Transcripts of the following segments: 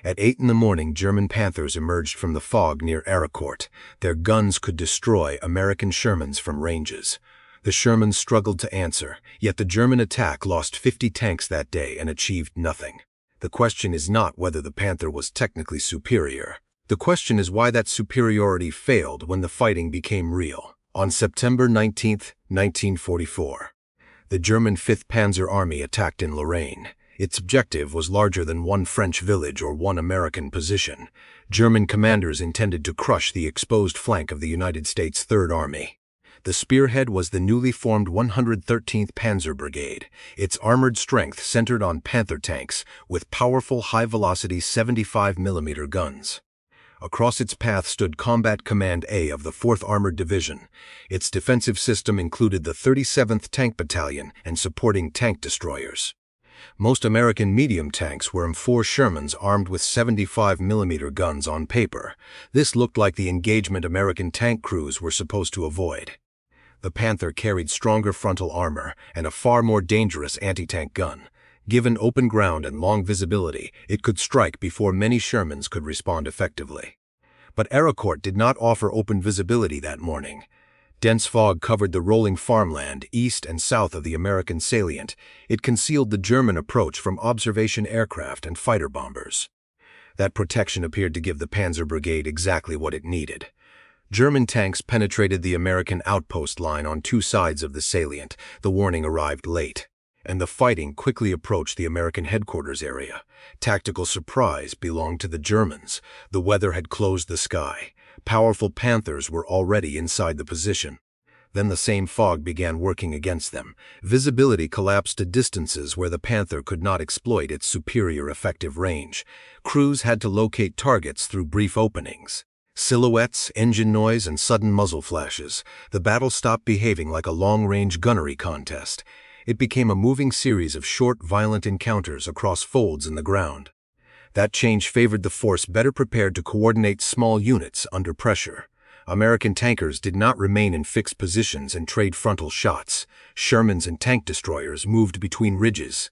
At 8 in the morning, German Panthers emerged from the fog near Arracourt. Their guns could destroy American Shermans from ranges. The Shermans struggled to answer, yet the German attack lost 50 tanks that day and achieved nothing. The question is not whether the Panther was technically superior. The question is why that superiority failed when the fighting became real. On September 19, 1944, the German 5th Panzer Army attacked in Lorraine. Its objective was larger than one French village or one American position. German commanders intended to crush the exposed flank of the United States Third Army. The spearhead was the newly formed 113th Panzer Brigade. Its armored strength centered on Panther tanks with powerful high-velocity 75mm guns. Across its path stood Combat Command A of the 4th Armored Division. Its defensive system included the 37th Tank Battalion and supporting tank destroyers. Most American medium tanks were M4 Shermans armed with 75mm guns on paper. This looked like the engagement American tank crews were supposed to avoid. The Panther carried stronger frontal armor and a far more dangerous anti-tank gun. Given open ground and long visibility, it could strike before many Shermans could respond effectively. But Arracourt did not offer open visibility that morning. Dense fog covered the rolling farmland east and south of the American salient. It concealed the German approach from observation aircraft and fighter bombers. That protection appeared to give the Panzer Brigade exactly what it needed. German tanks penetrated the American outpost line on two sides of the salient. The warning arrived late, and the fighting quickly approached the American headquarters area. Tactical surprise belonged to the Germans. The weather had closed the sky. Powerful Panthers were already inside the position. Then the same fog began working against them. Visibility collapsed to distances where the Panther could not exploit its superior effective range. Crews had to locate targets through brief openings. Silhouettes, engine noise, and sudden muzzle flashes. The battle stopped behaving like a long-range gunnery contest. It became a moving series of short, violent encounters across folds in the ground. That change favored the force better prepared to coordinate small units under pressure. American tankers did not remain in fixed positions and trade frontal shots. Shermans and tank destroyers moved between ridges,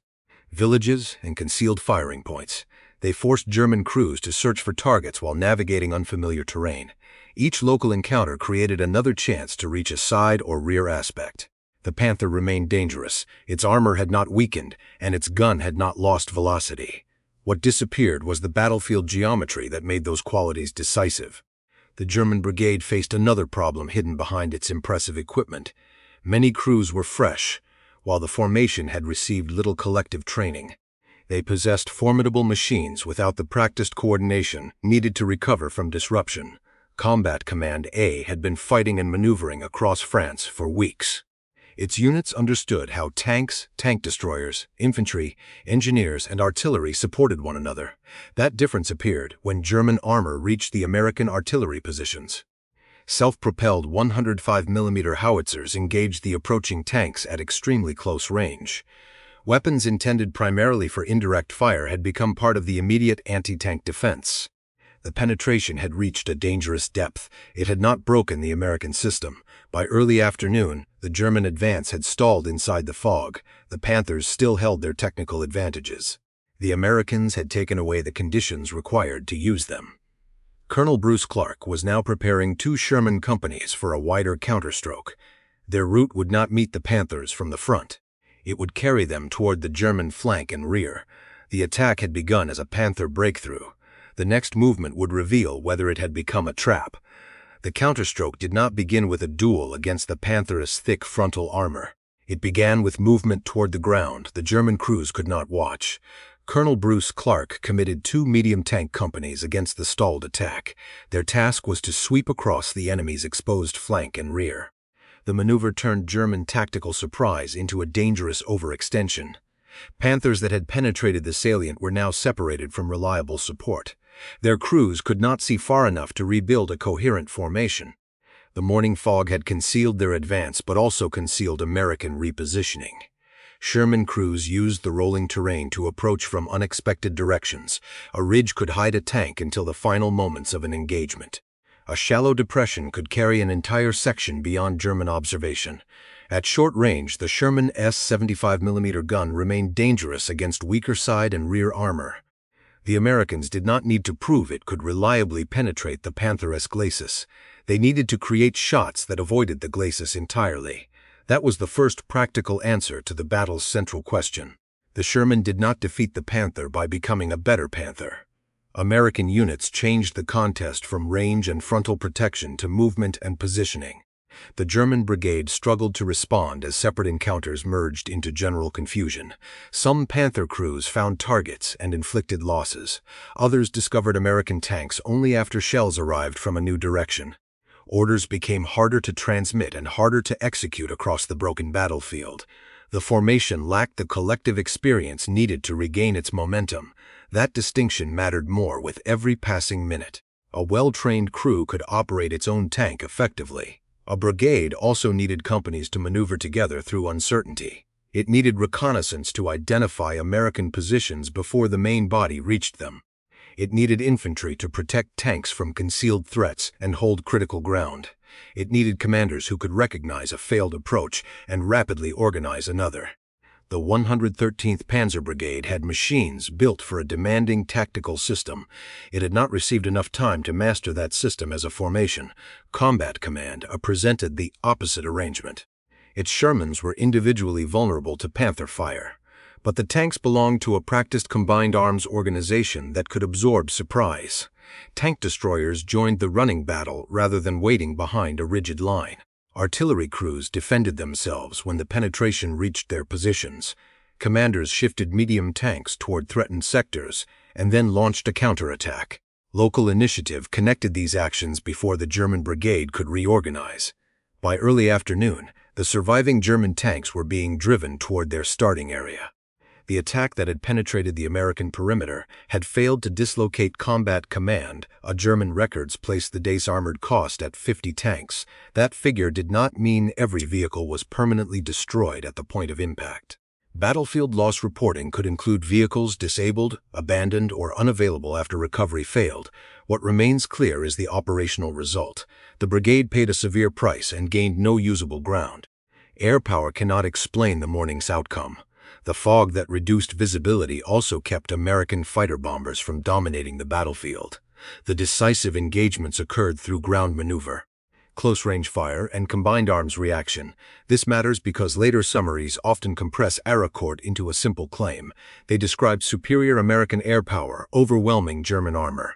villages, and concealed firing points. They forced German crews to search for targets while navigating unfamiliar terrain. Each local encounter created another chance to reach a side or rear aspect. The Panther remained dangerous. Its armor had not weakened, and its gun had not lost velocity. What disappeared was the battlefield geometry that made those qualities decisive. The German brigade faced another problem hidden behind its impressive equipment. Many crews were fresh, while the formation had received little collective training. They possessed formidable machines without the practiced coordination needed to recover from disruption. Combat Command A had been fighting and maneuvering across France for weeks. Its units understood how tanks, tank destroyers, infantry, engineers, and artillery supported one another. That difference appeared when German armor reached the American artillery positions. Self-propelled 105mm howitzers engaged the approaching tanks at extremely close range. Weapons intended primarily for indirect fire had become part of the immediate anti-tank defense. The penetration had reached a dangerous depth. It had not broken the American system. By early afternoon, the German advance had stalled inside the fog. The Panthers still held their technical advantages. The Americans had taken away the conditions required to use them. Colonel Bruce Clark was now preparing 2 Sherman companies for a wider counterstroke. Their route would not meet the Panthers from the front. It would carry them toward the German flank and rear. The attack had begun as a Panther breakthrough. The next movement would reveal whether it had become a trap. The counterstroke did not begin with a duel against the Panther's thick frontal armor. It began with movement toward the ground the German crews could not watch. Colonel Bruce Clark committed 2 medium tank companies against the stalled attack. Their task was to sweep across the enemy's exposed flank and rear. The maneuver turned German tactical surprise into a dangerous overextension. Panthers that had penetrated the salient were now separated from reliable support. Their crews could not see far enough to rebuild a coherent formation. The morning fog had concealed their advance but also concealed American repositioning. Sherman crews used the rolling terrain to approach from unexpected directions. A ridge could hide a tank until the final moments of an engagement. A shallow depression could carry an entire section beyond German observation. At short range, the Sherman S 75mm gun remained dangerous against weaker side and rear armor. The Americans did not need to prove it could reliably penetrate the Panther-esque glacis. They needed to create shots that avoided the glacis entirely. That was the first practical answer to the battle's central question. The Sherman did not defeat the Panther by becoming a better Panther. American units changed the contest from range and frontal protection to movement and positioning. The German brigade struggled to respond as separate encounters merged into general confusion. Some Panther crews found targets and inflicted losses. Others discovered American tanks only after shells arrived from a new direction. Orders became harder to transmit and harder to execute across the broken battlefield. The formation lacked the collective experience needed to regain its momentum. That distinction mattered more with every passing minute. A well-trained crew could operate its own tank effectively. A brigade also needed companies to maneuver together through uncertainty. It needed reconnaissance to identify American positions before the main body reached them. It needed infantry to protect tanks from concealed threats and hold critical ground. It needed commanders who could recognize a failed approach and rapidly organize another. The 113th Panzer Brigade had machines built for a demanding tactical system. It had not received enough time to master that system as a formation. Combat Command presented the opposite arrangement. Its Shermans were individually vulnerable to Panther fire, but the tanks belonged to a practiced combined arms organization that could absorb surprise. Tank destroyers joined the running battle rather than waiting behind a rigid line. Artillery crews defended themselves when the penetration reached their positions. Commanders shifted medium tanks toward threatened sectors and then launched a counterattack. Local initiative connected these actions before the German brigade could reorganize. By early afternoon, the surviving German tanks were being driven toward their starting area. The attack that had penetrated the American perimeter had failed to dislocate Combat Command. German records placed the day's armored cost at 50 tanks. That figure did not mean every vehicle was permanently destroyed at the point of impact. Battlefield loss reporting could include vehicles disabled, abandoned, or unavailable after recovery failed. What remains clear is the operational result. The brigade paid a severe price and gained no usable ground. Air power cannot explain the morning's outcome. The fog that reduced visibility also kept American fighter bombers from dominating the battlefield. The decisive engagements occurred through ground maneuver, close-range fire, and combined arms reaction. This matters because later summaries often compress Arracourt into a simple claim. They describe superior American air power, overwhelming German armor.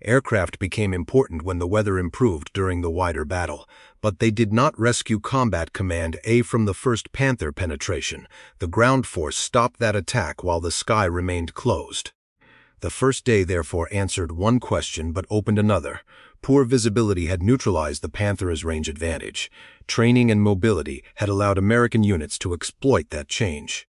Aircraft became important when the weather improved during the wider battle, but they did not rescue Combat Command from the first Panther penetration. The ground force stopped that attack while the sky remained closed. The first day therefore answered one question but opened another. Poor visibility had neutralized the Panther's range advantage. Training and mobility had allowed American units to exploit that change.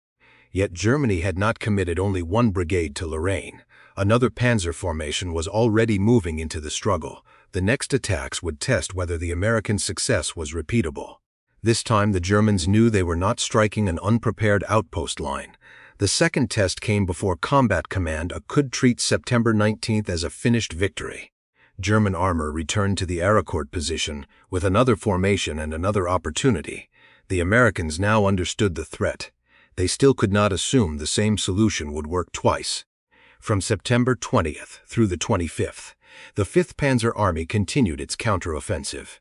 Yet Germany had not committed only one brigade to Lorraine. Another panzer formation was already moving into the struggle. The next attacks would test whether the American success was repeatable. This time the Germans knew they were not striking an unprepared outpost line. The second test came before Combat Command could treat September 19th as a finished victory. German armor returned to the Arracourt position with another formation and another opportunity. The Americans now understood the threat. They still could not assume the same solution would work twice. From September 20th through the 25th, the 5th Panzer Army continued its counteroffensive.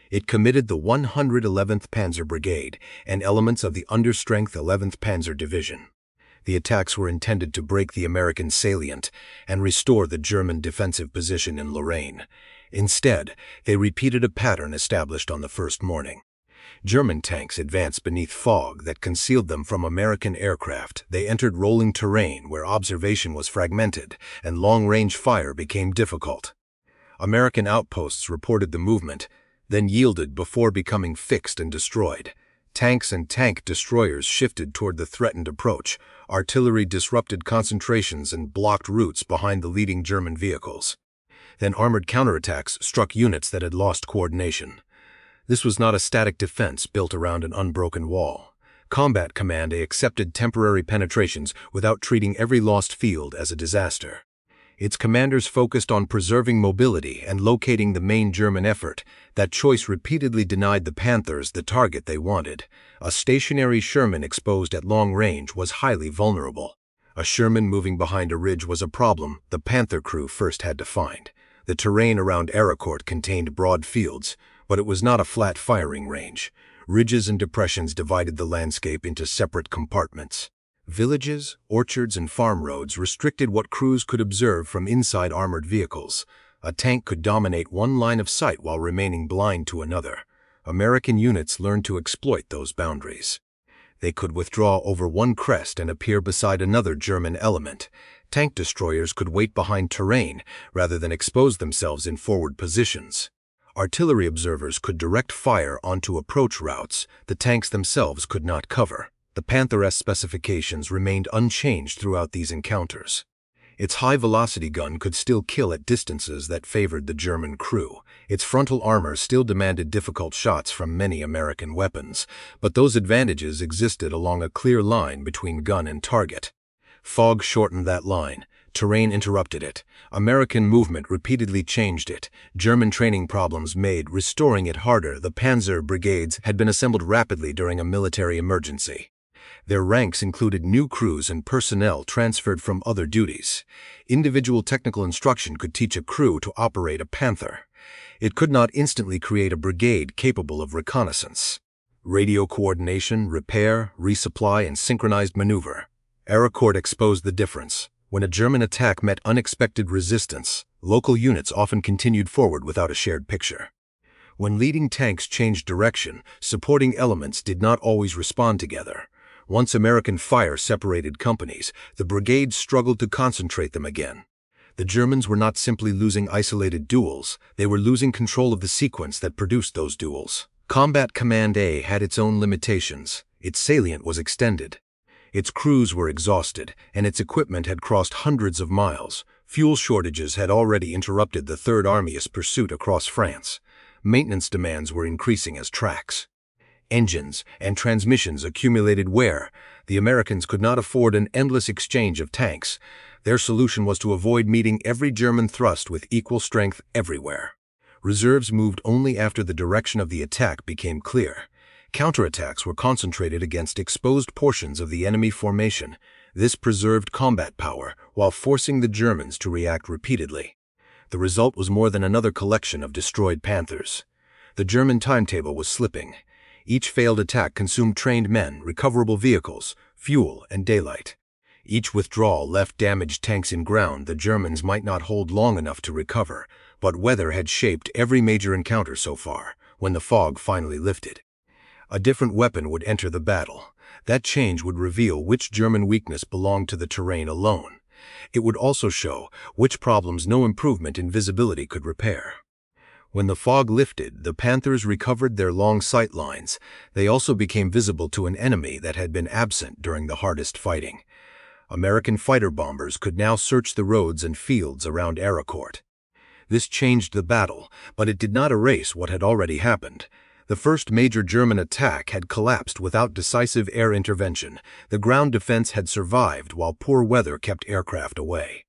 It committed the 111th Panzer Brigade and elements of the understrength 11th Panzer Division. The attacks were intended to break the American salient and restore the German defensive position in Lorraine. Instead, they repeated a pattern established on the first morning. German tanks advanced beneath fog that concealed them from American aircraft. They entered rolling terrain where observation was fragmented and long-range fire became difficult. American outposts reported the movement, then yielded before becoming fixed and destroyed. Tanks and tank destroyers shifted toward the threatened approach. Artillery disrupted concentrations and blocked routes behind the leading German vehicles. Then armored counterattacks struck units that had lost coordination. This was not a static defense built around an unbroken wall. Combat Command accepted temporary penetrations without treating every lost field as a disaster. Its commanders focused on preserving mobility and locating the main German effort. That choice repeatedly denied the Panthers the target they wanted. A stationary Sherman exposed at long range was highly vulnerable. A Sherman moving behind a ridge was a problem the Panther crew first had to find. The terrain around Arracourt contained broad fields, but it was not a flat firing range. Ridges and depressions divided the landscape into separate compartments. Villages, orchards, and farm roads restricted what crews could observe from inside armored vehicles. A tank could dominate one line of sight while remaining blind to another. American units learned to exploit those boundaries. They could withdraw over one crest and appear beside another German element. Tank destroyers could wait behind terrain rather than expose themselves in forward positions. Artillery observers could direct fire onto approach routes the tanks themselves could not cover. The Panther specifications remained unchanged throughout these encounters. Its high-velocity gun could still kill at distances that favored the German crew. Its frontal armor still demanded difficult shots from many American weapons, but those advantages existed along a clear line between gun and target. Fog shortened that line. Terrain interrupted it. American movement repeatedly changed it. German training problems made restoring it harder. The Panzer Brigades had been assembled rapidly during a military emergency. Their ranks included new crews and personnel transferred from other duties. Individual technical instruction could teach a crew to operate a Panther. It could not instantly create a brigade capable of reconnaissance. Radio coordination, repair, resupply, and synchronized maneuver. Arracourt exposed the difference. When a German attack met unexpected resistance, local units often continued forward without a shared picture. When leading tanks changed direction, supporting elements did not always respond together. Once American fire separated companies, the brigades struggled to concentrate them again. The Germans were not simply losing isolated duels, they were losing control of the sequence that produced those duels. Combat Command A had its own limitations. Its salient was extended. Its crews were exhausted, and its equipment had crossed hundreds of miles. Fuel shortages had already interrupted the Third Army's pursuit across France. Maintenance demands were increasing as tracks, engines, and transmissions accumulated wear. The Americans could not afford an endless exchange of tanks. Their solution was to avoid meeting every German thrust with equal strength everywhere. Reserves moved only after the direction of the attack became clear. Counterattacks were concentrated against exposed portions of the enemy formation. This preserved combat power while forcing the Germans to react repeatedly. The result was more than another collection of destroyed Panthers. The German timetable was slipping. Each failed attack consumed trained men, recoverable vehicles, fuel, and daylight. Each withdrawal left damaged tanks in ground the Germans might not hold long enough to recover, but weather had shaped every major encounter so far. When the fog finally lifted, a different weapon would enter the battle. That change would reveal which German weakness belonged to the terrain alone. It would also show which problems no improvement in visibility could repair. When the fog lifted, the Panthers recovered their long sight lines. They also became visible to an enemy that had been absent during the hardest fighting. American fighter bombers could now search the roads and fields around Arracourt. This changed the battle, but it did not erase what had already happened. The first major German attack had collapsed without decisive air intervention. The ground defense had survived while poor weather kept aircraft away.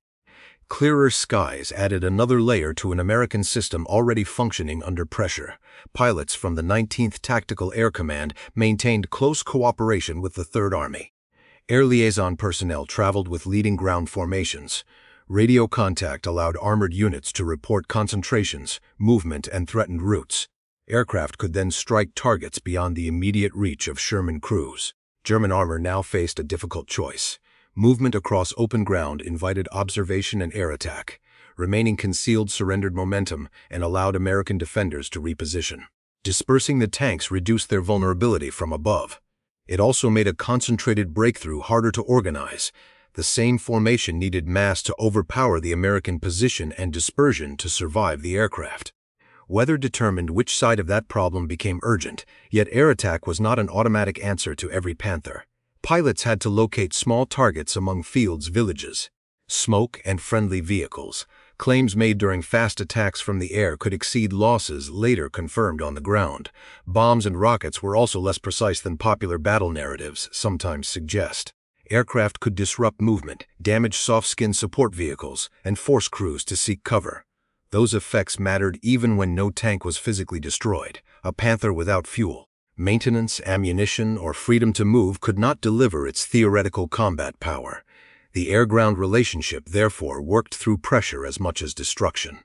Clearer skies added another layer to an American system already functioning under pressure. Pilots from the 19th Tactical Air Command maintained close cooperation with the Third Army. Air liaison personnel traveled with leading ground formations. Radio contact allowed armored units to report concentrations, movement, and threatened routes. Aircraft could then strike targets beyond the immediate reach of Sherman crews. German armor now faced a difficult choice. Movement across open ground invited observation and air attack. Remaining concealed surrendered momentum and allowed American defenders to reposition. Dispersing the tanks reduced their vulnerability from above. It also made a concentrated breakthrough harder to organize. The same formation needed mass to overpower the American position and dispersion to survive the aircraft. Weather determined which side of that problem became urgent, yet air attack was not an automatic answer to every Panther. Pilots had to locate small targets among fields, villages, smoke, and friendly vehicles. Claims made during fast attacks from the air could exceed losses later confirmed on the ground. Bombs and rockets were also less precise than popular battle narratives sometimes suggest. Aircraft could disrupt movement, damage soft-skinned support vehicles, and force crews to seek cover. Those effects mattered even when no tank was physically destroyed. A Panther without fuel, maintenance, ammunition, or freedom to move could not deliver its theoretical combat power. The air-ground relationship therefore worked through pressure as much as destruction.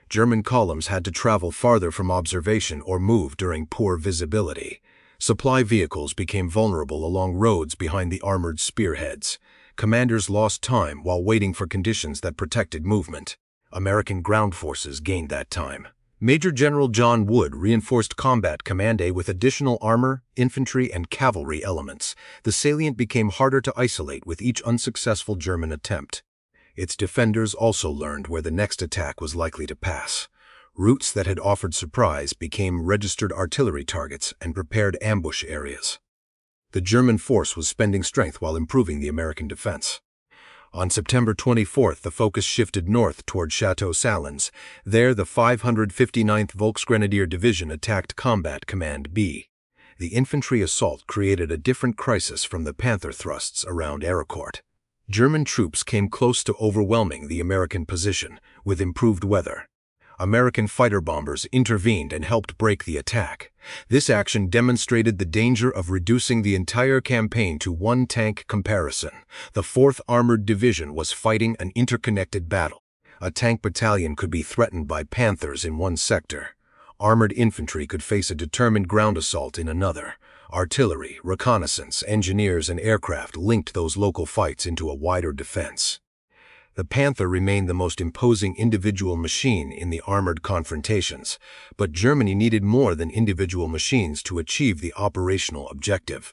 German columns had to travel farther from observation or move during poor visibility. Supply vehicles became vulnerable along roads behind the armored spearheads. Commanders lost time while waiting for conditions that protected movement. American ground forces gained that time. Major General John Wood reinforced Combat Command A with additional armor, infantry, and cavalry elements. The salient became harder to isolate with each unsuccessful German attempt. Its defenders also learned where the next attack was likely to pass. Routes that had offered surprise became registered artillery targets and prepared ambush areas. The German force was spending strength while improving the American defense. On September 24th, the focus shifted north toward Chateau Salins. There, the 559th Volksgrenadier Division attacked Combat Command B. The infantry assault created a different crisis from the Panther thrusts around Arracourt. German troops came close to overwhelming the American position, with improved weather. American fighter bombers intervened and helped break the attack. This action demonstrated the danger of reducing the entire campaign to one-tank comparison. The 4th Armored Division was fighting an interconnected battle. A tank battalion could be threatened by Panthers in one sector. Armored infantry could face a determined ground assault in another. Artillery, reconnaissance, engineers, and aircraft linked those local fights into a wider defense. The Panther remained the most imposing individual machine in the armored confrontations, but Germany needed more than individual machines to achieve the operational objective.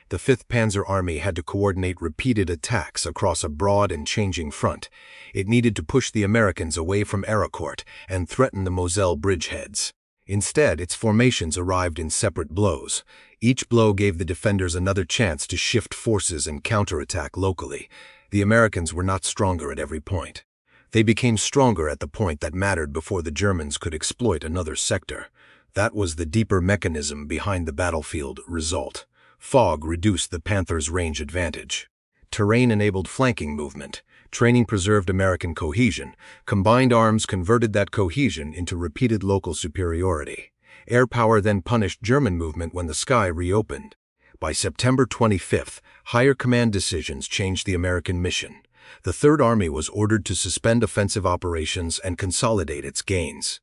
The 5th Panzer Army had to coordinate repeated attacks across a broad and changing front. It needed to push the Americans away from Arracourt and threaten the Moselle bridgeheads. Instead, its formations arrived in separate blows. Each blow gave the defenders another chance to shift forces and counterattack locally. The Americans were not stronger at every point. They became stronger at the point that mattered before the Germans could exploit another sector. That was the deeper mechanism behind the battlefield result. Fog reduced the Panthers' range advantage. Terrain enabled flanking movement. Training preserved American cohesion. Combined arms converted that cohesion into repeated local superiority. Air power then punished German movement when the sky reopened. By September 25th, higher command decisions changed the American mission. The Third Army was ordered to suspend offensive operations and consolidate its gains.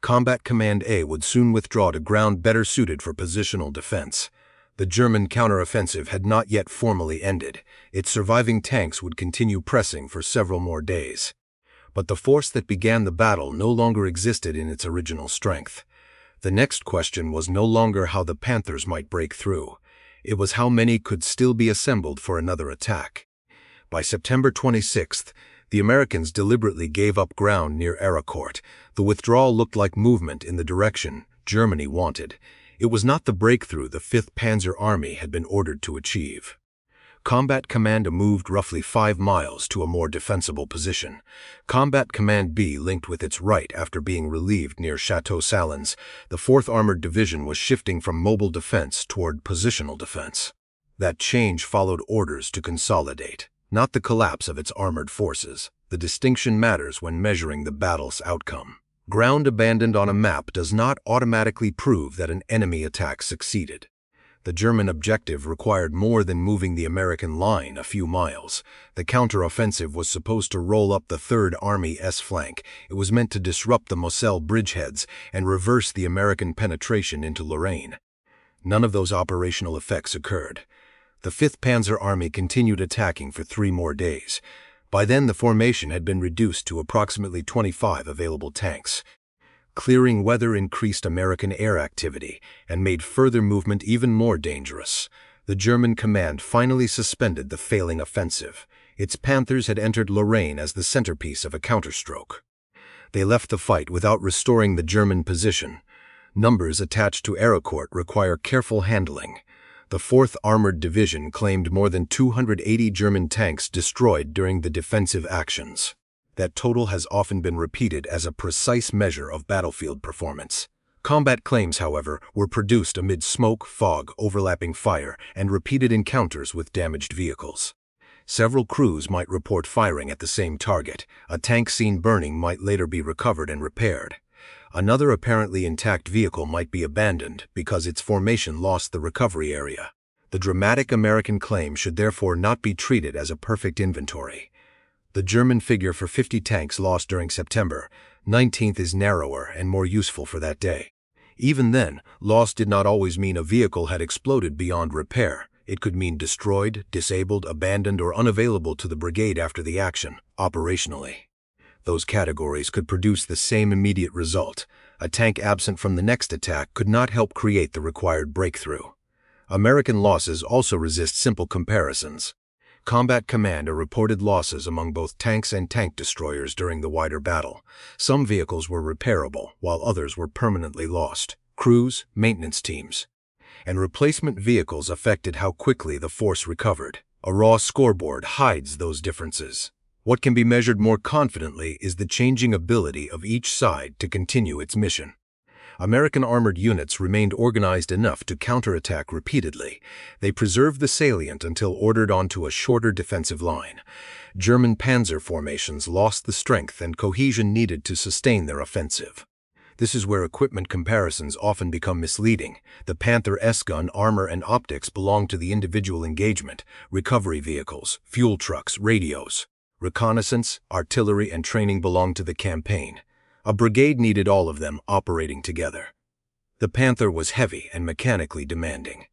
Combat Command A would soon withdraw to ground better suited for positional defense. The German counteroffensive had not yet formally ended. Its surviving tanks would continue pressing for several more days. But the force that began the battle no longer existed in its original strength. The next question was no longer how the Panthers might break through. It was how many could still be assembled for another attack. By September 26th, the Americans deliberately gave up ground near Arracourt. The withdrawal looked like movement in the direction Germany wanted. It was not the breakthrough the 5th Panzer Army had been ordered to achieve. Combat Command A moved roughly 5 miles to a more defensible position. Combat Command B linked with its right after being relieved near Chateau Salins. The 4th Armored Division was shifting from mobile defense toward positional defense. That change followed orders to consolidate, not the collapse of its armored forces. The distinction matters when measuring the battle's outcome. Ground abandoned on a map does not automatically prove that an enemy attack succeeded. The German objective required more than moving the American line a few miles. The counteroffensive was supposed to roll up the Third Army's flank. It was meant to disrupt the Moselle bridgeheads and reverse the American penetration into Lorraine. None of those operational effects occurred. The 5th Panzer Army continued attacking for 3 more days. By then, the formation had been reduced to approximately 25 available tanks. Clearing weather increased American air activity and made further movement even more dangerous. The German command finally suspended the failing offensive. Its Panthers had entered Lorraine as the centerpiece of a counterstroke. They left the fight without restoring the German position. Numbers attached to Arracourt require careful handling. The 4th Armored Division claimed more than 280 German tanks destroyed during the defensive actions. That total has often been repeated as a precise measure of battlefield performance. Combat claims, however, were produced amid smoke, fog, overlapping fire, and repeated encounters with damaged vehicles. Several crews might report firing at the same target. A tank seen burning might later be recovered and repaired. Another apparently intact vehicle might be abandoned because its formation lost the recovery area. The dramatic American claim should therefore not be treated as a perfect inventory. The German figure for 50 tanks lost during September 19th is narrower and more useful for that day. Even then, loss did not always mean a vehicle had exploded beyond repair. It could mean destroyed, disabled, abandoned, or unavailable to the brigade after the action, operationally. Those categories could produce the same immediate result. A tank absent from the next attack could not help create the required breakthrough. American losses also resist simple comparisons. Combat command are reported losses among both tanks and tank destroyers during the wider battle. Some vehicles were repairable, while others were permanently lost. Crews, maintenance teams, and replacement vehicles affected how quickly the force recovered. A raw scoreboard hides those differences. What can be measured more confidently is the changing ability of each side to continue its mission. American armored units remained organized enough to counterattack repeatedly. They preserved the salient until ordered onto a shorter defensive line. German panzer formations lost the strength and cohesion needed to sustain their offensive. This is where equipment comparisons often become misleading. The Panther S-gun armor and optics belong to the individual engagement, recovery vehicles, fuel trucks, radios. Reconnaissance, artillery, and training belong to the campaign. A brigade needed all of them operating together. The Panther was heavy and mechanically demanding.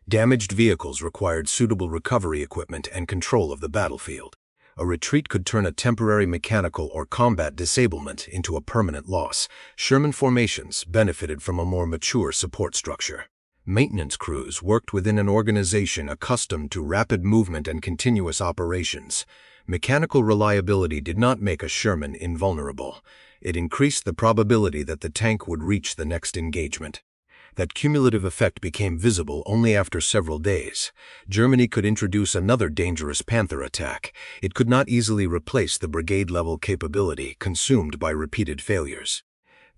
Damaged vehicles required suitable recovery equipment and control of the battlefield. A retreat could turn a temporary mechanical or combat disablement into a permanent loss. Sherman formations benefited from a more mature support structure. Maintenance crews worked within an organization accustomed to rapid movement and continuous operations. Mechanical reliability did not make a Sherman invulnerable. It increased the probability that the tank would reach the next engagement. That cumulative effect became visible only after several days. Germany could introduce another dangerous Panther attack. It could not easily replace the brigade-level capability consumed by repeated failures.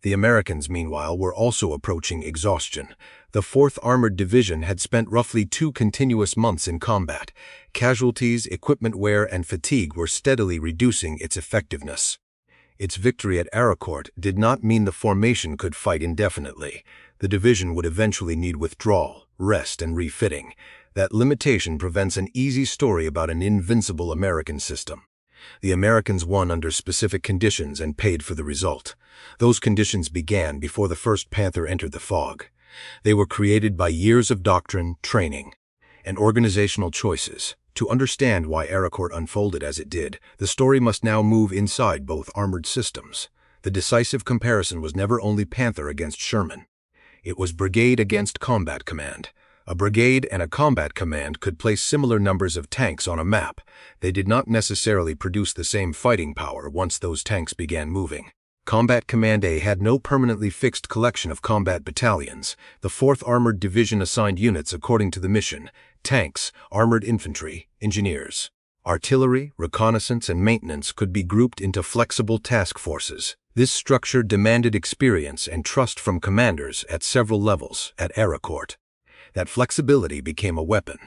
The Americans, meanwhile, were also approaching exhaustion. The 4th Armored Division had spent roughly 2 continuous months in combat. Casualties, equipment wear, and fatigue were steadily reducing its effectiveness. Its victory at Arracourt did not mean the formation could fight indefinitely. The division would eventually need withdrawal, rest, and refitting. That limitation prevents an easy story about an invincible American system. The Americans won under specific conditions and paid for the result. Those conditions began before the first Panther entered the fog. They were created by years of doctrine, training, and organizational choices. To understand why Arracourt unfolded as it did, the story must now move inside both armored systems. The decisive comparison was never only Panther against Sherman. It was brigade against combat command. A brigade and a combat command could place similar numbers of tanks on a map. They did not necessarily produce the same fighting power once those tanks began moving. Combat Command A had no permanently fixed collection of combat battalions. The 4th Armored Division assigned units according to the mission: tanks, armored infantry, engineers. Artillery, reconnaissance, and maintenance could be grouped into flexible task forces. This structure demanded experience and trust from commanders at several levels at Arracourt. That flexibility became a weapon.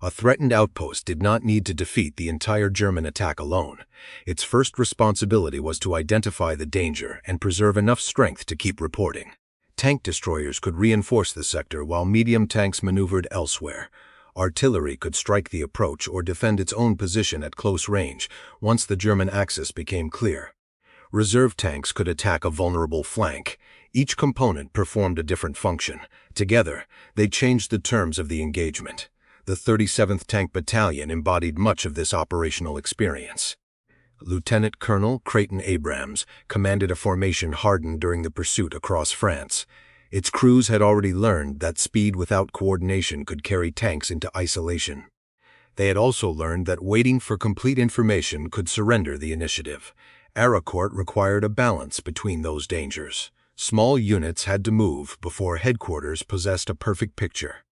A threatened outpost did not need to defeat the entire German attack alone. Its first responsibility was to identify the danger and preserve enough strength to keep reporting. Tank destroyers could reinforce the sector while medium tanks maneuvered elsewhere. Artillery could strike the approach or defend its own position at close range once the German axis became clear. Reserve tanks could attack a vulnerable flank. Each component performed a different function. Together, they changed the terms of the engagement. The 37th Tank Battalion embodied much of this operational experience. Lieutenant Colonel Creighton Abrams commanded a formation hardened during the pursuit across France. Its crews had already learned that speed without coordination could carry tanks into isolation. They had also learned that waiting for complete information could surrender the initiative. Arracourt required a balance between those dangers. Small units had to move before headquarters possessed a perfect picture.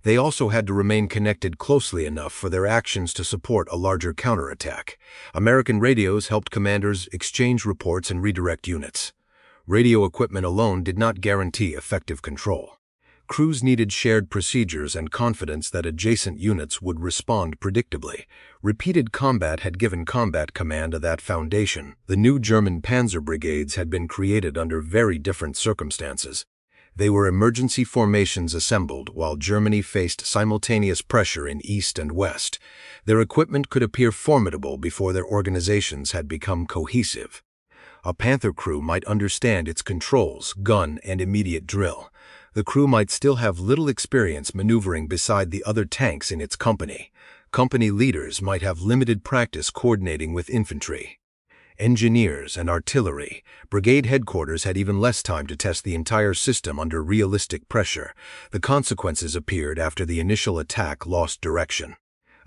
They also had to remain connected closely enough for their actions to support a larger counterattack. American radios helped commanders exchange reports and redirect units. Radio equipment alone did not guarantee effective control. Crews needed shared procedures and confidence that adjacent units would respond predictably. Repeated combat had given combat command that foundation. The new German Panzer Brigades had been created under very different circumstances. They were emergency formations assembled while Germany faced simultaneous pressure in east and west. Their equipment could appear formidable before their organizations had become cohesive. A Panther crew might understand its controls, gun, and immediate drill. The crew might still have little experience maneuvering beside the other tanks in its company. Company leaders might have limited practice coordinating with infantry. Engineers and artillery, brigade headquarters had even less time to test the entire system under realistic pressure. The consequences appeared after the initial attack lost direction.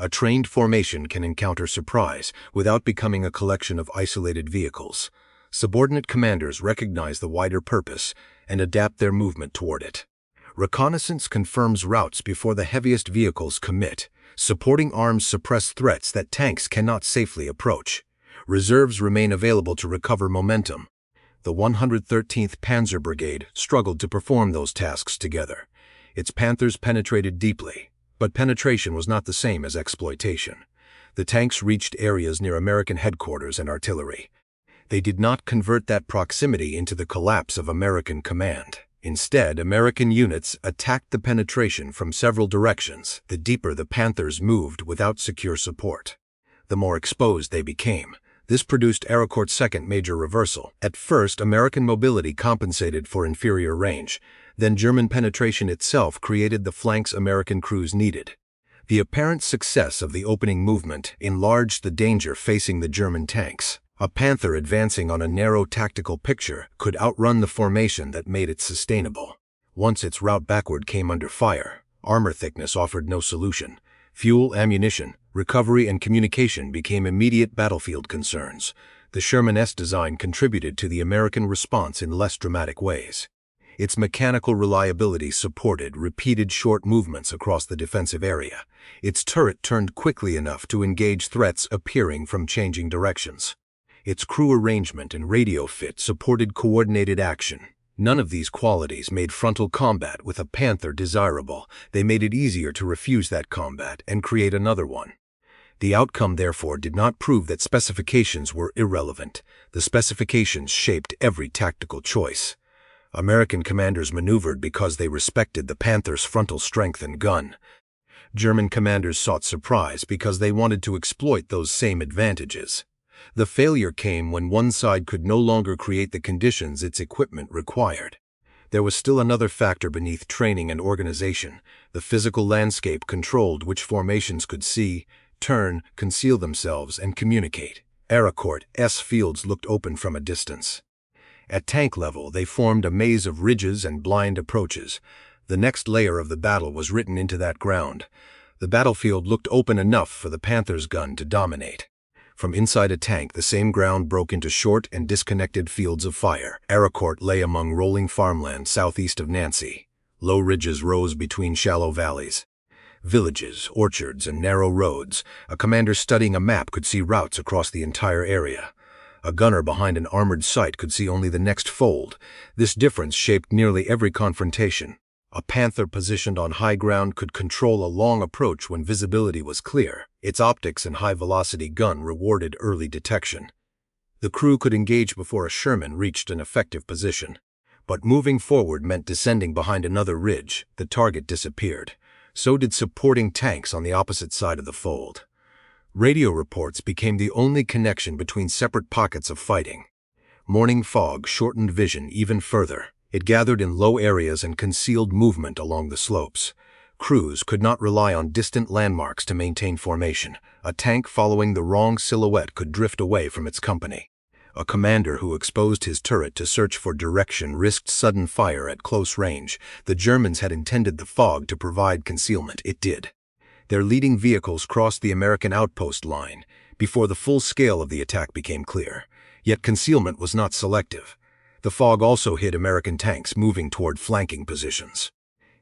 A trained formation can encounter surprise without becoming a collection of isolated vehicles. Subordinate commanders recognize the wider purpose and adapt their movement toward it. Reconnaissance confirms routes before the heaviest vehicles commit. Supporting arms suppress threats that tanks cannot safely approach. Reserves remain available to recover momentum. The 113th Panzer Brigade struggled to perform those tasks together. Its Panthers penetrated deeply, but penetration was not the same as exploitation. The tanks reached areas near American headquarters and artillery. They did not convert that proximity into the collapse of American command. Instead, American units attacked the penetration from several directions. The deeper the Panthers moved without secure support, the more exposed they became. This produced Arracourt's second major reversal. At first, American mobility compensated for inferior range. Then German penetration itself created the flanks American crews needed. The apparent success of the opening movement enlarged the danger facing the German tanks. A Panther advancing on a narrow tactical picture could outrun the formation that made it sustainable. Once its route backward came under fire, armor thickness offered no solution. Fuel, ammunition, recovery, and communication became immediate battlefield concerns. The Sherman S design contributed to the American response in less dramatic ways. Its mechanical reliability supported repeated short movements across the defensive area. Its turret turned quickly enough to engage threats appearing from changing directions. Its crew arrangement and radio fit supported coordinated action. None of these qualities made frontal combat with a Panther desirable. They made it easier to refuse that combat and create another one. The outcome, therefore, did not prove that specifications were irrelevant. The specifications shaped every tactical choice. American commanders maneuvered because they respected the Panther's frontal strength and gun. German commanders sought surprise because they wanted to exploit those same advantages. The failure came when one side could no longer create the conditions its equipment required. There was still another factor beneath training and organization. The physical landscape controlled which formations could see, turn, conceal themselves, and communicate. Arracourt's fields looked open from a distance. At tank level, they formed a maze of ridges and blind approaches. The next layer of the battle was written into that ground. The battlefield looked open enough for the Panther's gun to dominate. From inside a tank, the same ground broke into short and disconnected fields of fire. Arracourt lay among rolling farmland southeast of Nancy. Low ridges rose between shallow valleys. Villages, orchards, and narrow roads. A commander studying a map could see routes across the entire area. A gunner behind an armored sight could see only the next fold. This difference shaped nearly every confrontation. A Panther positioned on high ground could control a long approach when visibility was clear. Its optics and high-velocity gun rewarded early detection. The crew could engage before a Sherman reached an effective position. But moving forward meant descending behind another ridge. The target disappeared. So did supporting tanks on the opposite side of the fold. Radio reports became the only connection between separate pockets of fighting. Morning fog shortened vision even further. It gathered in low areas and concealed movement along the slopes. Crews could not rely on distant landmarks to maintain formation. A tank following the wrong silhouette could drift away from its company. A commander who exposed his turret to search for direction risked sudden fire at close range. The Germans had intended the fog to provide concealment. It did. Their leading vehicles crossed the American outpost line before the full scale of the attack became clear. Yet concealment was not selective. The fog also hid American tanks moving toward flanking positions.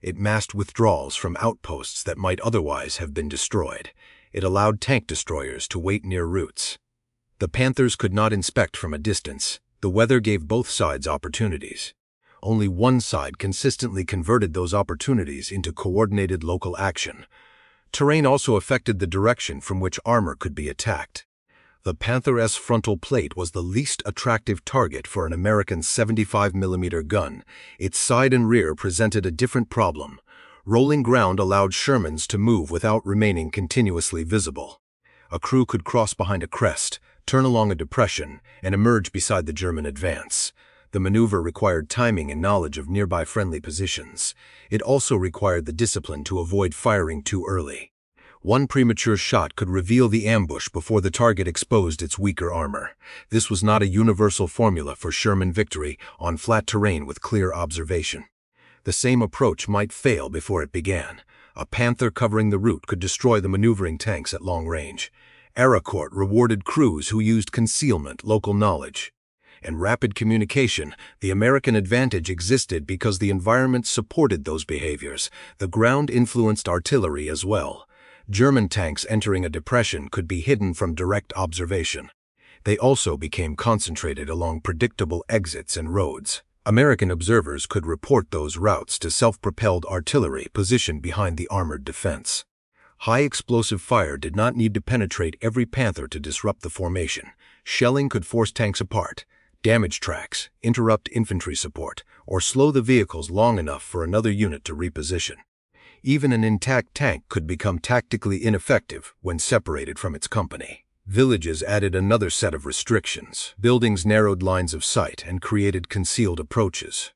It masked withdrawals from outposts that might otherwise have been destroyed. It allowed tank destroyers to wait near routes. The Panthers could not inspect from a distance. The weather gave both sides opportunities. Only one side consistently converted those opportunities into coordinated local action. Terrain also affected the direction from which armor could be attacked. The Panther's frontal plate was the least attractive target for an American 75mm gun. Its side and rear presented a different problem. Rolling ground allowed Shermans to move without remaining continuously visible. A crew could cross behind a crest, turn along a depression, and emerge beside the German advance. The maneuver required timing and knowledge of nearby friendly positions. It also required the discipline to avoid firing too early. One premature shot could reveal the ambush before the target exposed its weaker armor. This was not a universal formula for Sherman victory on flat terrain with clear observation. The same approach might fail before it began. A Panther covering the route could destroy the maneuvering tanks at long range. Arracourt rewarded crews who used concealment, local knowledge, and rapid communication. The American advantage existed because the environment supported those behaviors. The ground influenced artillery as well. German tanks entering a depression could be hidden from direct observation. They also became concentrated along predictable exits and roads. American observers could report those routes to self-propelled artillery positioned behind the armored defense. High explosive fire did not need to penetrate every Panther to disrupt the formation. Shelling could force tanks apart, damage tracks, interrupt infantry support, or slow the vehicles long enough for another unit to reposition. Even an intact tank could become tactically ineffective when separated from its company. Villages added another set of restrictions. Buildings narrowed lines of sight and created concealed approaches.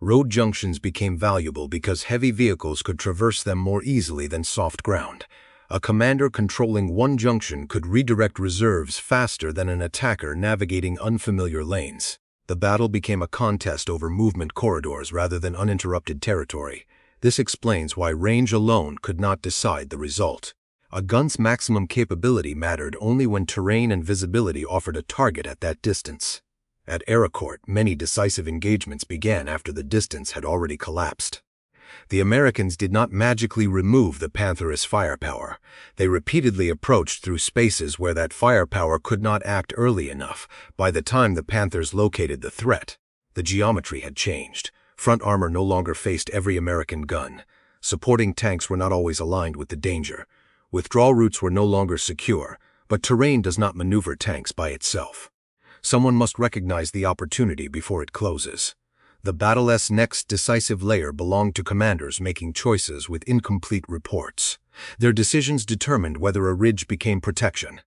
Road junctions became valuable because heavy vehicles could traverse them more easily than soft ground. A commander controlling one junction could redirect reserves faster than an attacker navigating unfamiliar lanes. The battle became a contest over movement corridors rather than uninterrupted territory. This explains why range alone could not decide the result. A gun's maximum capability mattered only when terrain and visibility offered a target at that distance. At Arracourt, many decisive engagements began after the distance had already collapsed. The Americans did not magically remove the Panther's firepower. They repeatedly approached through spaces where that firepower could not act early enough. By the time the Panthers located the threat, the geometry had changed. Front armor no longer faced every American gun. Supporting tanks were not always aligned with the danger. Withdrawal routes were no longer secure, but terrain does not maneuver tanks by itself. Someone must recognize the opportunity before it closes. The battle's next decisive layer belonged to commanders making choices with incomplete reports. Their decisions determined whether a ridge became protection,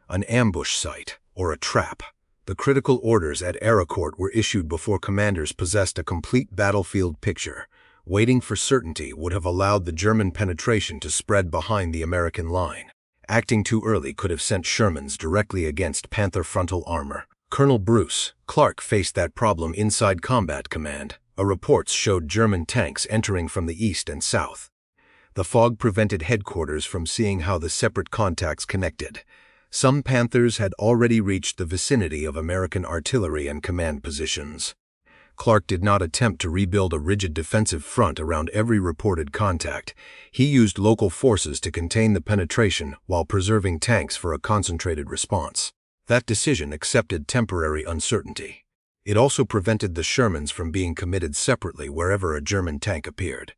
an ambush site, or a trap. The critical orders at Arracourt were issued before commanders possessed a complete battlefield picture. Waiting for certainty would have allowed the German penetration to spread behind the American line. Acting too early could have sent Shermans directly against Panther frontal armor. Colonel Bruce Clark faced that problem inside Combat Command. Reports showed German tanks entering from the east and south. The fog prevented headquarters from seeing how the separate contacts connected. Some Panthers had already reached the vicinity of American artillery and command positions. Clark did not attempt to rebuild a rigid defensive front around every reported contact. He used local forces to contain the penetration while preserving tanks for a concentrated response. That decision accepted temporary uncertainty. It also prevented the Shermans from being committed separately wherever a German tank appeared.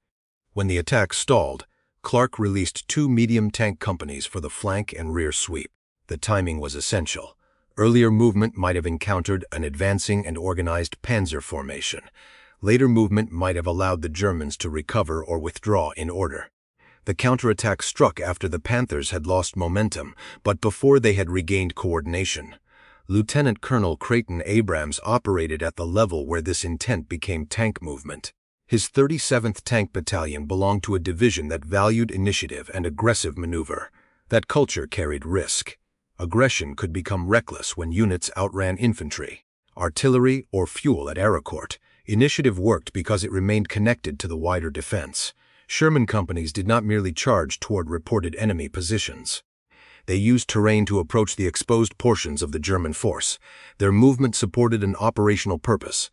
When the attack stalled, Clark released 2 medium tank companies for the flank and rear sweep. The timing was essential. Earlier movement might have encountered an advancing and organized Panzer formation. Later movement might have allowed the Germans to recover or withdraw in order. The counterattack struck after the Panthers had lost momentum, but before they had regained coordination. Lieutenant Colonel Creighton Abrams operated at the level where this intent became tank movement. His 37th Tank Battalion belonged to a division that valued initiative and aggressive maneuver. That culture carried risk. Aggression could become reckless when units outran infantry, artillery, or fuel at Arracourt. Initiative worked because it remained connected to the wider defense. Sherman companies did not merely charge toward reported enemy positions. They used terrain to approach the exposed portions of the German force. Their movement supported an operational purpose: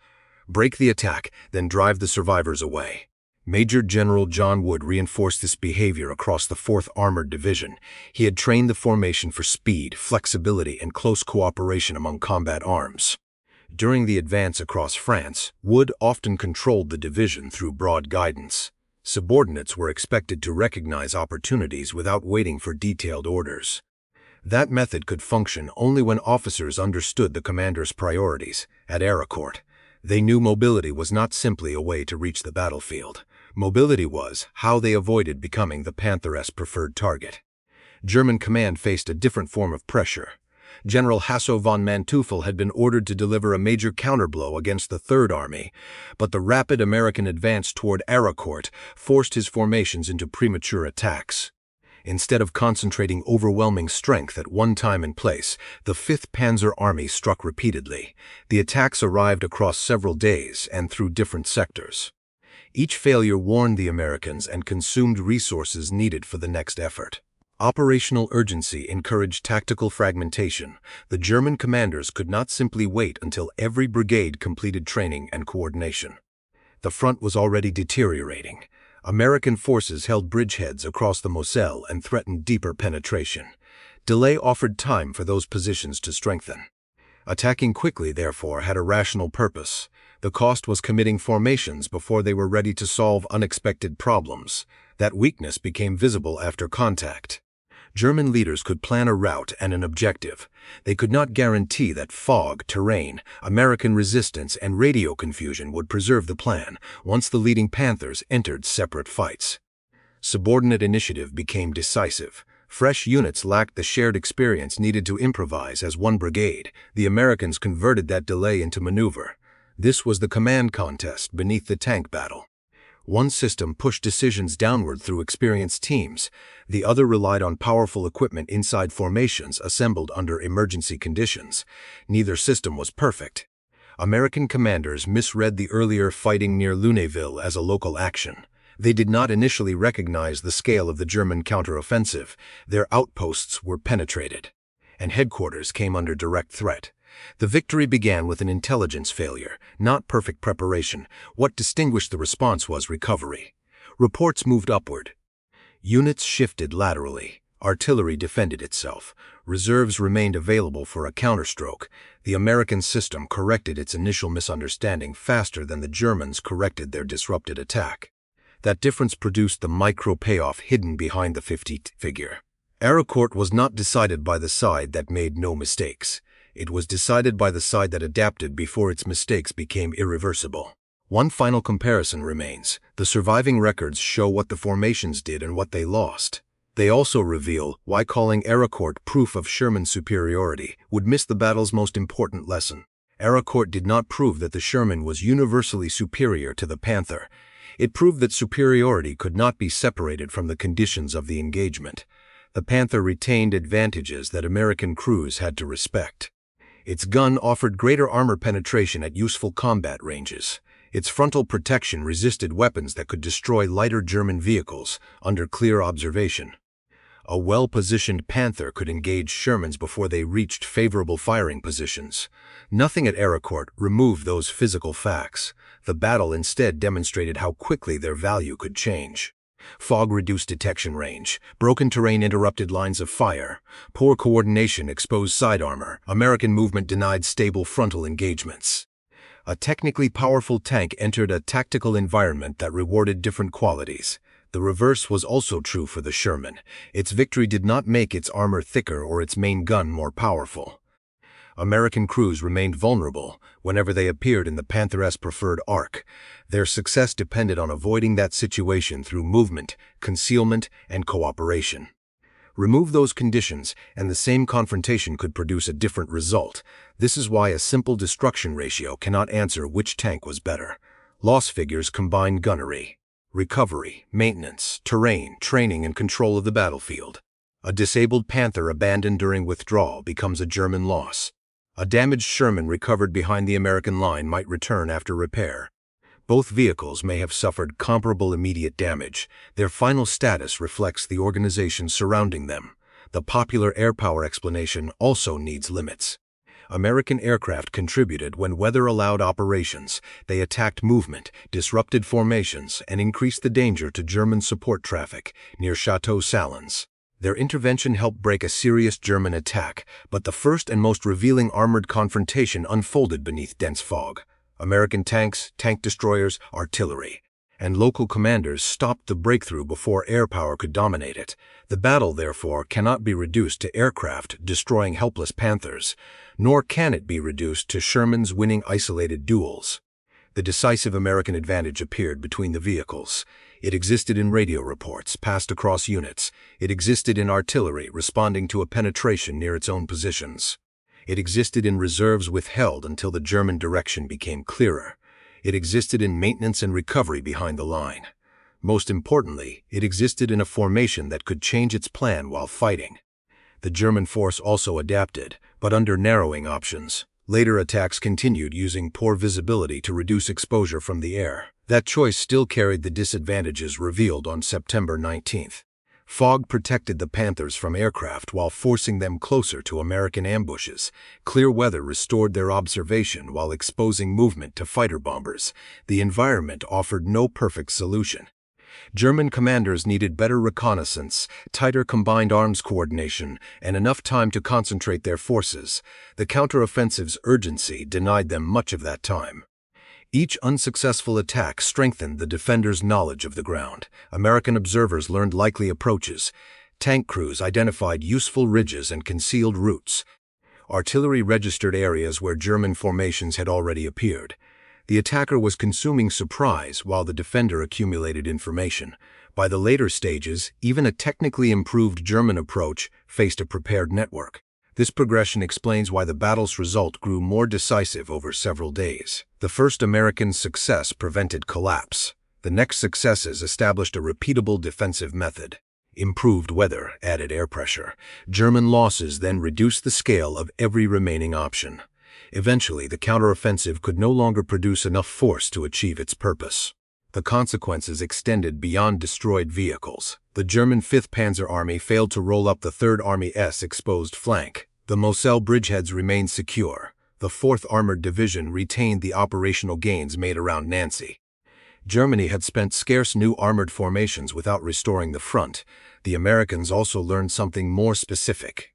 break the attack, then drive the survivors away. Major General John Wood reinforced this behavior across the 4th Armored Division. He had trained the formation for speed, flexibility, and close cooperation among combat arms. During the advance across France, Wood often controlled the division through broad guidance. Subordinates were expected to recognize opportunities without waiting for detailed orders. That method could function only when officers understood the commander's priorities. At Arracourt, they knew mobility was not simply a way to reach the battlefield. Mobility was how they avoided becoming the Panther's preferred target. German command faced a different form of pressure. General Hasso von Manteuffel had been ordered to deliver a major counterblow against the Third Army, but the rapid American advance toward Arracourt forced his formations into premature attacks. Instead of concentrating overwhelming strength at one time and place, the 5th Panzer Army struck repeatedly. The attacks arrived across several days and through different sectors. Each failure warned the Americans and consumed resources needed for the next effort. Operational urgency encouraged tactical fragmentation. The German commanders could not simply wait until every brigade completed training and coordination. The front was already deteriorating. American forces held bridgeheads across the Moselle and threatened deeper penetration. Delay offered time for those positions to strengthen. Attacking quickly, therefore, had a rational purpose. The cost was committing formations before they were ready to solve unexpected problems. That weakness became visible after contact. German leaders could plan a route and an objective. They could not guarantee that fog, terrain, American resistance, and radio confusion would preserve the plan once the leading Panthers entered separate fights. Subordinate initiative became decisive. Fresh units lacked the shared experience needed to improvise as one brigade. The Americans converted that delay into maneuver. This was the command contest beneath the tank battle. One system pushed decisions downward through experienced teams. The other relied on powerful equipment inside formations assembled under emergency conditions. Neither system was perfect. American commanders misread the earlier fighting near Lunéville as a local action. They did not initially recognize the scale of the German counteroffensive. Their outposts were penetrated, and headquarters came under direct threat. The victory began with an intelligence failure, not perfect preparation. What distinguished the response was recovery. Reports moved upward. Units shifted laterally. Artillery defended itself. Reserves remained available for a counterstroke. The American system corrected its initial misunderstanding faster than the Germans corrected their disrupted attack. That difference produced the micro-payoff hidden behind the 50 figure. Arracourt was not decided by the side that made no mistakes. It was decided by the side that adapted before its mistakes became irreversible. One final comparison remains. The surviving records show what the formations did and what they lost. They also reveal why calling Arracourt proof of Sherman superiority would miss the battle's most important lesson. Arracourt did not prove that the Sherman was universally superior to the Panther. It proved that superiority could not be separated from the conditions of the engagement. The Panther retained advantages that American crews had to respect. Its gun offered greater armor penetration at useful combat ranges. Its frontal protection resisted weapons that could destroy lighter German vehicles under clear observation. A well-positioned Panther could engage Shermans before they reached favorable firing positions. Nothing at Arracourt removed those physical facts. The battle instead demonstrated how quickly their value could change. Fog reduced detection range. Broken terrain interrupted lines of fire. Poor coordination exposed side armor. American movement denied stable frontal engagements. A technically powerful tank entered a tactical environment that rewarded different qualities. The reverse was also true for the Sherman. Its victory did not make its armor thicker or its main gun more powerful. American crews remained vulnerable whenever they appeared in the Panther's preferred arc. Their success depended on avoiding that situation through movement, concealment, and cooperation. Remove those conditions, and the same confrontation could produce a different result. This is why a simple destruction ratio cannot answer which tank was better. Loss figures combine gunnery, recovery, maintenance, terrain, training, and control of the battlefield. A disabled Panther abandoned during withdrawal becomes a German loss. A damaged Sherman recovered behind the American line might return after repair. Both vehicles may have suffered comparable immediate damage. Their final status reflects the organization surrounding them. The popular air power explanation also needs limits. American aircraft contributed when weather allowed operations. They attacked movement, disrupted formations, and increased the danger to German support traffic near Chateau Salins. Their intervention helped break a serious German attack, but the first and most revealing armored confrontation unfolded beneath dense fog. American tanks, tank destroyers, artillery. and local commanders stopped the breakthrough before air power could dominate it. The battle, therefore, cannot be reduced to aircraft destroying helpless Panthers, nor can it be reduced to Shermans winning isolated duels. The decisive American advantage appeared between the vehicles. It existed in radio reports passed across units. It existed in artillery responding to a penetration near its own positions. It existed in reserves withheld until the German direction became clearer. It existed in maintenance and recovery behind the line. Most importantly, it existed in a formation that could change its plan while fighting. The German force also adapted, but under narrowing options. Later attacks continued using poor visibility to reduce exposure from the air. That choice still carried the disadvantages revealed on September 19th. Fog protected the Panthers from aircraft while forcing them closer to American ambushes. Clear weather restored their observation while exposing movement to fighter bombers. The environment offered no perfect solution. German commanders needed better reconnaissance, tighter combined arms coordination, and enough time to concentrate their forces. The counteroffensive's urgency denied them much of that time. Each unsuccessful attack strengthened the defenders' knowledge of the ground. American observers learned likely approaches. Tank crews identified useful ridges and concealed routes. Artillery registered areas where German formations had already appeared. The attacker was consuming surprise while the defender accumulated information. By the later stages, even a technically improved German approach faced a prepared network. This progression explains why the battle's result grew more decisive over several days. The first American success prevented collapse. The next successes established a repeatable defensive method. Improved weather added air pressure. German losses then reduced the scale of every remaining option. Eventually, the counteroffensive could no longer produce enough force to achieve its purpose. The consequences extended beyond destroyed vehicles. The German 5th Panzer Army failed to roll up the 3rd Army's exposed flank. The Moselle bridgeheads remained secure. The 4th Armored Division retained the operational gains made around Nancy. Germany had spent scarce new armored formations without restoring the front. The Americans also learned something more specific.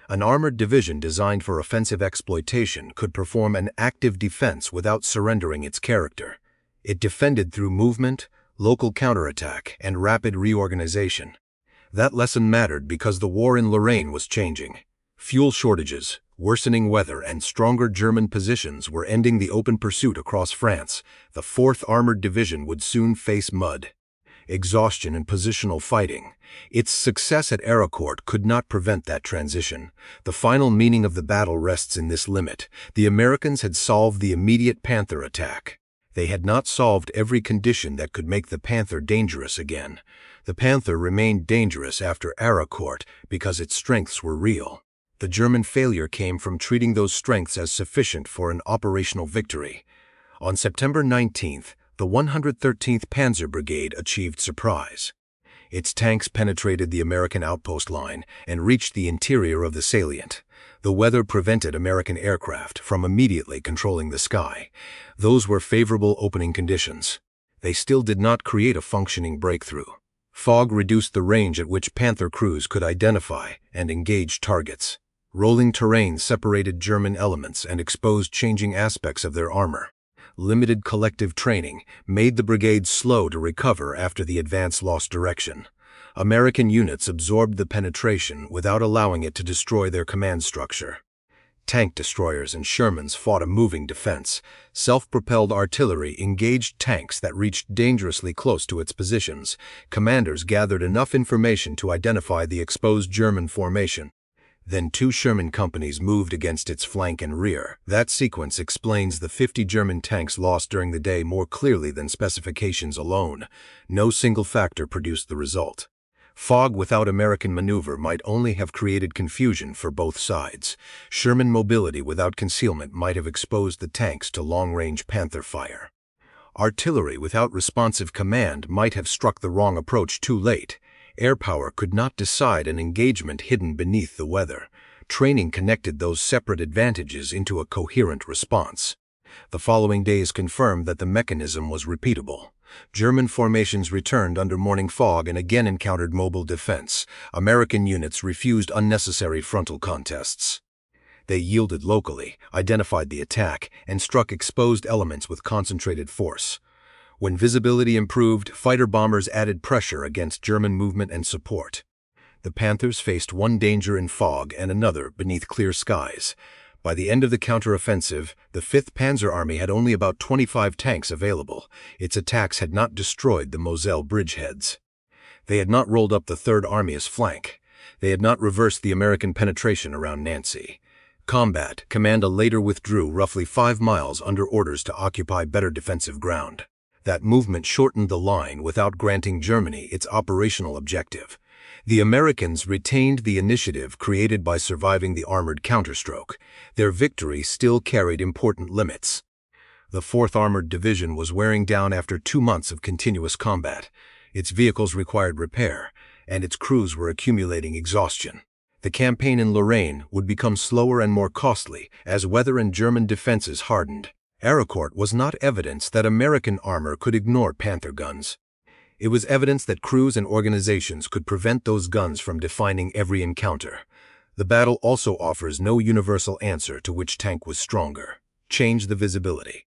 An armored division designed for offensive exploitation could perform an active defense without surrendering its character. It defended through movement, local counterattack, and rapid reorganization. That lesson mattered because the war in Lorraine was changing. Fuel shortages, worsening weather, and stronger German positions were ending the open pursuit across France. The 4th Armored Division would soon face mud, exhaustion, and positional fighting. Its success at Arracourt could not prevent that transition. The final meaning of the battle rests in this limit. The Americans had solved the immediate Panther attack. They had not solved every condition that could make the Panther dangerous again. The Panther remained dangerous after Arracourt because its strengths were real. The German failure came from treating those strengths as sufficient for an operational victory. On September 19th, the 113th Panzer Brigade achieved surprise. Its tanks penetrated the American outpost line and reached the interior of the salient. The weather prevented American aircraft from immediately controlling the sky. Those were favorable opening conditions. They still did not create a functioning breakthrough. Fog reduced the range at which Panther crews could identify and engage targets. Rolling terrain separated German elements and exposed changing aspects of their armor. Limited collective training made the brigade slow to recover after the advance lost direction. American units absorbed the penetration without allowing it to destroy their command structure. Tank destroyers and Shermans fought a moving defense. Self-propelled artillery engaged tanks that reached dangerously close to its positions. Commanders gathered enough information to identify the exposed German formation. Then 2 Sherman companies moved against its flank and rear. That sequence explains the 50 German tanks lost during the day more clearly than specifications alone. No single factor produced the result. Fog without American maneuver might only have created confusion for both sides. Sherman mobility without concealment might have exposed the tanks to long-range Panther fire. Artillery without responsive command might have struck the wrong approach too late. Air power could not decide an engagement hidden beneath the weather. Training connected those separate advantages into a coherent response. The following days confirmed that the mechanism was repeatable. German formations returned under morning fog and again encountered mobile defense. American units refused unnecessary frontal contests. They yielded locally, identified the attack, and struck exposed elements with concentrated force. When visibility improved, fighter bombers added pressure against German movement and support. The Panthers faced one danger in fog and another beneath clear skies. By the end of the counteroffensive, the 5th Panzer Army had only about 25 tanks available. Its attacks had not destroyed the Moselle bridgeheads. They had not rolled up the 3rd Army's flank. They had not reversed the American penetration around Nancy. Combat, Commanda later withdrew roughly 5 miles under orders to occupy better defensive ground. That movement shortened the line without granting Germany its operational objective. The Americans retained the initiative created by surviving the armored counterstroke. Their victory still carried important limits. The 4th Armored Division was wearing down after 2 months of continuous combat. Its vehicles required repair, and its crews were accumulating exhaustion. The campaign in Lorraine would become slower and more costly as weather and German defenses hardened. Arracourt was not evidence that American armor could ignore Panther guns. It was evidence that crews and organizations could prevent those guns from defining every encounter. The battle also offers no universal answer to which tank was stronger. Change the visibility.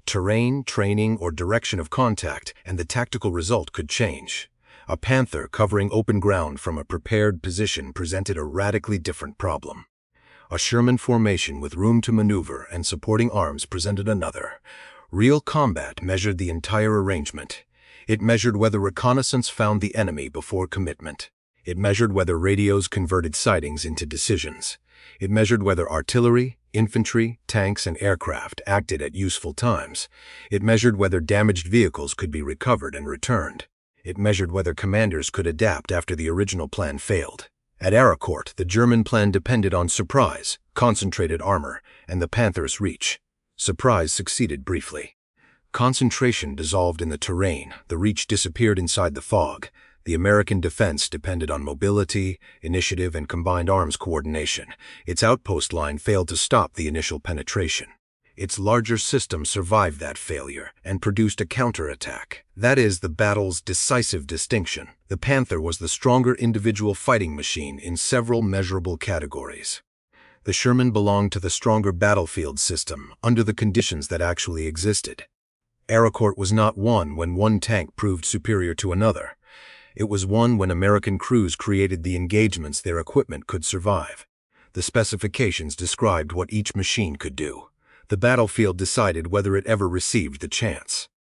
Terrain, training, or direction of contact, and the tactical result could change. A Panther covering open ground from a prepared position presented a radically different problem. A Sherman formation with room to maneuver and supporting arms presented another. Real combat measured the entire arrangement. It measured whether reconnaissance found the enemy before commitment. It measured whether radios converted sightings into decisions. It measured whether artillery, infantry, tanks, and aircraft acted at useful times. It measured whether damaged vehicles could be recovered and returned. It measured whether commanders could adapt after the original plan failed. At Arracourt, the German plan depended on surprise, concentrated armor, and the Panthers' reach. Surprise succeeded briefly. Concentration dissolved in the terrain, the reach disappeared inside the fog. The American defense depended on mobility, initiative, and combined arms coordination. Its outpost line failed to stop the initial penetration. Its larger system survived that failure and produced a counterattack. That is the battle's decisive distinction. The Panther was the stronger individual fighting machine in several measurable categories. The Sherman belonged to the stronger battlefield system under the conditions that actually existed. Arracourt was not won when one tank proved superior to another. It was won when American crews created the engagements their equipment could survive. The specifications described what each machine could do. The battlefield decided whether it ever received the chance.